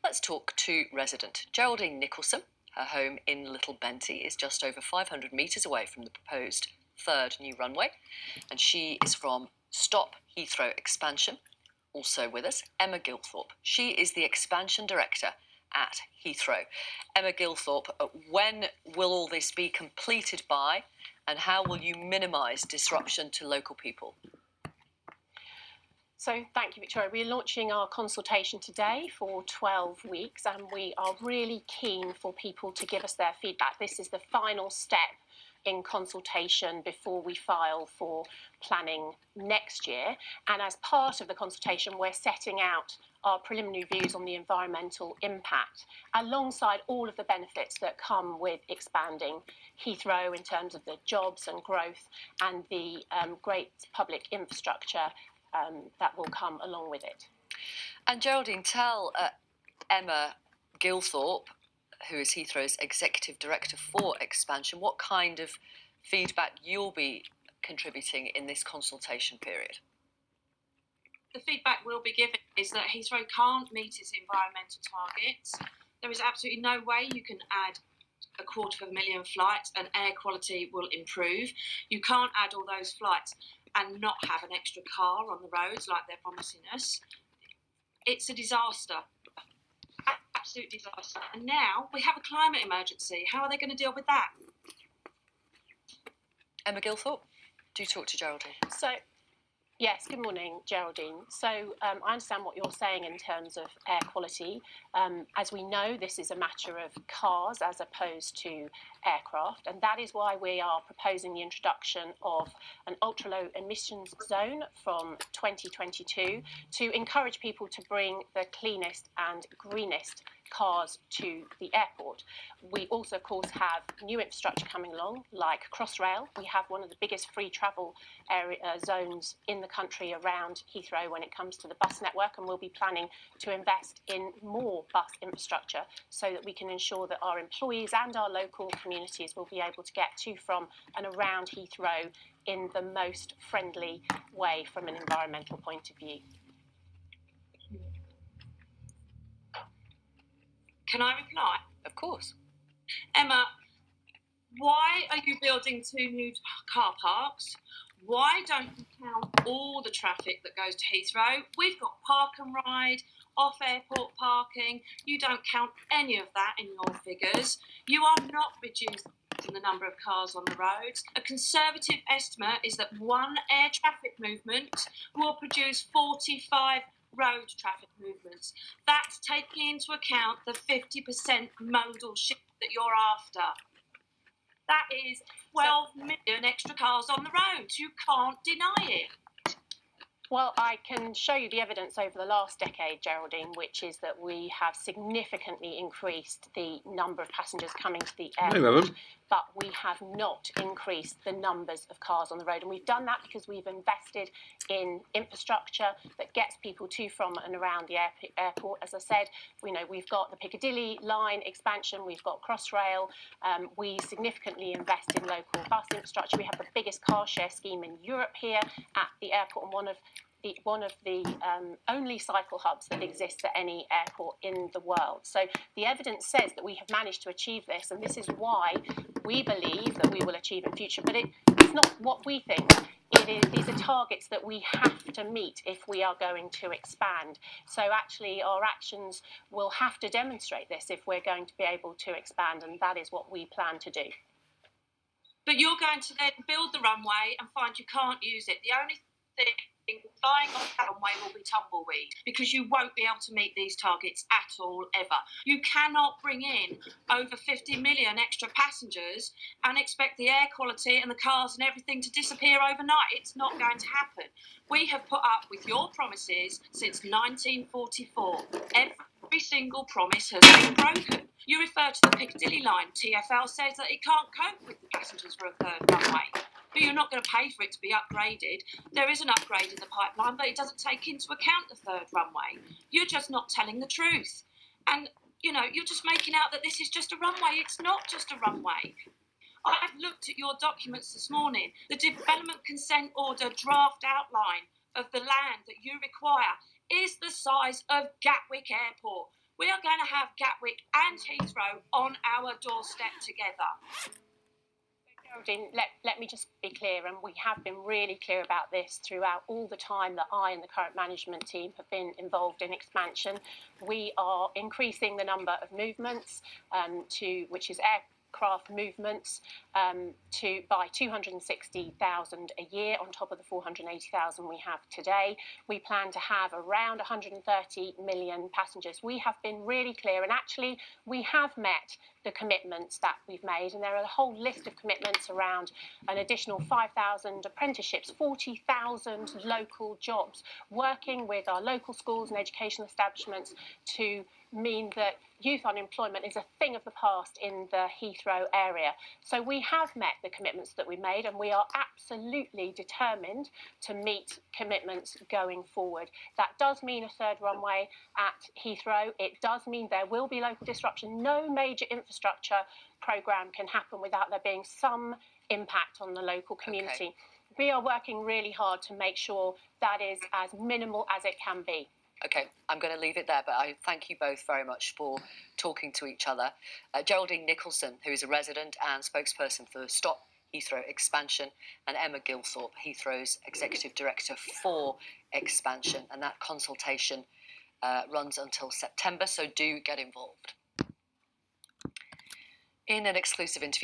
Let's talk to resident Geraldine Nicholson. Her home in Little Benty is just over 500 metres away from the proposed third new runway, and she is from Stop Heathrow Expansion. Also with us, Emma Gilthorpe. She is the Expansion Director at Heathrow. Emma Gilthorpe, when will all this be completed by, and how will you minimise disruption to local people? So thank you, Victoria. We're launching our consultation today for 12 weeks, and we are really keen for people to give us their feedback. This is the final step in consultation before we file for planning next year. And as part of the consultation, we're setting out our preliminary views on the environmental impact, alongside all of the benefits that come with expanding Heathrow in terms of the jobs and growth and the great public infrastructure that will come along with it. And Geraldine, tell Emma Gilthorpe, who is Heathrow's Executive Director for Expansion, what kind of feedback you'll be contributing in this consultation period. The feedback we'll be giving is that Heathrow can't meet its environmental targets. There is absolutely no way you can add 250,000 flights and air quality will improve. You can't add all those flights and not have an extra car on the roads like they're promising us. It's a disaster. Absolute disaster. And now we have a climate emergency. How are they going to deal with that? Emma Gilthorpe, do talk to Geraldine. So, yes, good morning, Geraldine. So I understand what you're saying in terms of air quality. As we know, this is a matter of cars as opposed to aircraft, and that is why we are proposing the introduction of an ultra-low emissions zone from 2022 to encourage people to bring the cleanest and greenest cars to the airport. We also, of course, have new infrastructure coming along, like Crossrail. We have one of the biggest free travel area zones in the country around Heathrow when it comes to the bus network, and we'll be planning to invest in more bus infrastructure so that we can ensure that our employees and our local communities will be able to get to, from and around Heathrow in the most friendly way from an environmental point of view. Can I reply? Of course. Emma, why are you building 2 new car parks? Why don't you count all the traffic that goes to Heathrow? We've got park and ride, off-airport parking. You don't count any of that in your figures. You are not reducing the number of cars on the roads. A conservative estimate is that one air traffic movement will produce 45 road traffic movements. That's taking into account the 50% modal shift that you're after. That is 12 million extra cars on the roads. You can't deny it. Well, I can show you the evidence over the last decade, Geraldine, which is that we have significantly increased the number of passengers coming to the airport, but we have not increased the numbers of cars on the road. And we've done that because we've invested in infrastructure that gets people to, from and around the airport. As I said, we've got the Piccadilly line expansion, we've got Crossrail, we significantly invest in local bus infrastructure. We have the biggest car share scheme in Europe here at the airport, and one of the only cycle hubs that exists at any airport in the world. So the evidence says that we have managed to achieve this, and this is why we believe that we will achieve in future. But it's not what we think. These are targets that we have to meet if we are going to expand. So actually our actions will have to demonstrate this if we're going to be able to expand, and that is what we plan to do. But you're going to then build the runway and find you can't use it. The only thing flying on that runway will be tumbleweed, because you won't be able to meet these targets at all, ever. You cannot bring in over 50 million extra passengers and expect the air quality and the cars and everything to disappear overnight. It's not going to happen. We have put up with your promises since 1944. Every single promise has been broken. You refer to the Piccadilly line. TfL says that it can't cope with the passengers for a third runway. But you're not going to pay for it to be upgraded. There is an upgrade in the pipeline, but it doesn't take into account the third runway. You're just not telling the truth. And, you're just making out that this is just a runway. It's not just a runway. I've looked at your documents this morning. The development consent order draft outline of the land that you require is the size of Gatwick Airport, We are going to have Gatwick and Heathrow on our doorstep together. Geraldine, let me just be clear, and we have been really clear about this throughout all the time that I and the current management team have been involved in expansion. We are increasing the number of movements which is aircraft movements by 260,000 a year on top of the 480,000 we have today. We plan to have around 130 million passengers. We have been really clear, and actually we have met the commitments that we've made, and there are a whole list of commitments around an additional 5,000 apprenticeships, 40,000 local jobs, working with our local schools and educational establishments to mean that youth unemployment is a thing of the past in the Heathrow area. So we have met the commitments that we made, and we are absolutely determined to meet commitments going forward. That does mean a third runway at Heathrow. It does mean there will be local disruption. No major infrastructure programme can happen without there being some impact on the local community. Okay. We are working really hard to make sure that is as minimal as it can be. Okay, I'm going to leave it there, but I thank you both very much for talking to each other. Geraldine Nicholson, who is a resident and spokesperson for Stop Heathrow Expansion, and Emma Gilthorpe, Heathrow's Executive Director for Expansion, and that consultation runs until September, so do get involved. In an exclusive interview